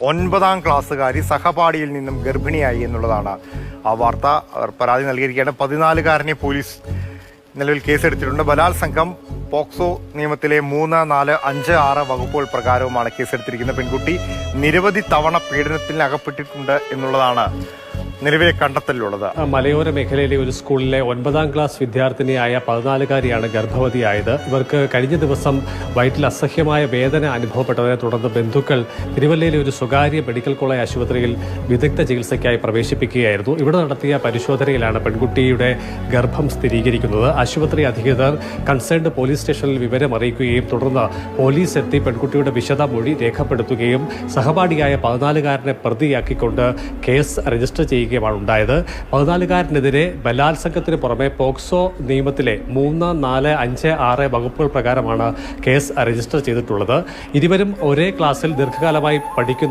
9ാം ക്ലാസ്സുകാരി സഹപാഠിയിൽ നിന്നും ഗർഭിണിയായി എന്നുള്ളതാണ് ആ വാർത്ത. പരാതി നൽകിയിരിക്കുകയാണ്. 14-കാരനെ പോലീസ് നിലവിൽ കേസെടുത്തിട്ടുണ്ട്. ബലാത്സംഗം പോക്സോ നിയമത്തിലെ 3, 4, 5, 6 വകുപ്പുകൾ പ്രകാരവുമാണ് കേസെടുത്തിരിക്കുന്നത്. പെൺകുട്ടി നിരവധി തവണ പീഡനത്തിന് അകപ്പെട്ടിട്ടുണ്ട് എന്നുള്ളതാണ് നിലവിലെ കണ്ടെത്തലുള്ളത്. മലയോര മേഖലയിലെ ഒരു സ്കൂളിലെ 9ാം ക്ലാസ് വിദ്യാർത്ഥിനിയായ 14-കാരിയാണ് ഗർഭവതിയായത്. ഇവർക്ക് കഴിഞ്ഞ ദിവസം വയറ്റിൽ അസഹ്യമായ വേദന അനുഭവപ്പെട്ടതിനെ തുടർന്ന് ബന്ധുക്കൾ തിരുവല്ലയിലെ ഒരു സ്വകാര്യ മെഡിക്കൽ കോളേജ് ആശുപത്രിയിൽ വിദഗ്ധ ചികിത്സയ്ക്കായി പ്രവേശിപ്പിക്കുകയായിരുന്നു. ഇവിടെ നടത്തിയ പരിശോധനയിലാണ് പെൺകുട്ടിയുടെ ഗർഭം സ്ഥിരീകരിക്കുന്നത്. ആശുപത്രി അധികൃതർ കൺസേൺഡ് പോലീസ് സ്റ്റേഷനിൽ വിവരം അറിയിക്കുകയും തുടർന്ന് പോലീസ് എത്തി പെൺകുട്ടിയുടെ വിശദ മൊഴി രേഖപ്പെടുത്തുകയും സഹപാഠിയായ 14-കാരനെ പ്രതിയാക്കിക്കൊണ്ട് കേസ് രജിസ്റ്റർ ചെയ്യുകയുമാണ് ഉണ്ടായത്. 14-കാരനെതിരെ ബലാത്സംഗത്തിന് പുറമെ പോക്സോ നിയമത്തിലെ 3, 4, 5, 6 വകുപ്പുകൾ പ്രകാരമാണ് കേസ് രജിസ്റ്റർ ചെയ്തിട്ടുള്ളത്. ഇരുവരും ഒരേ ക്ലാസ്സിൽ ദീർഘകാലമായി പഠിക്കുന്ന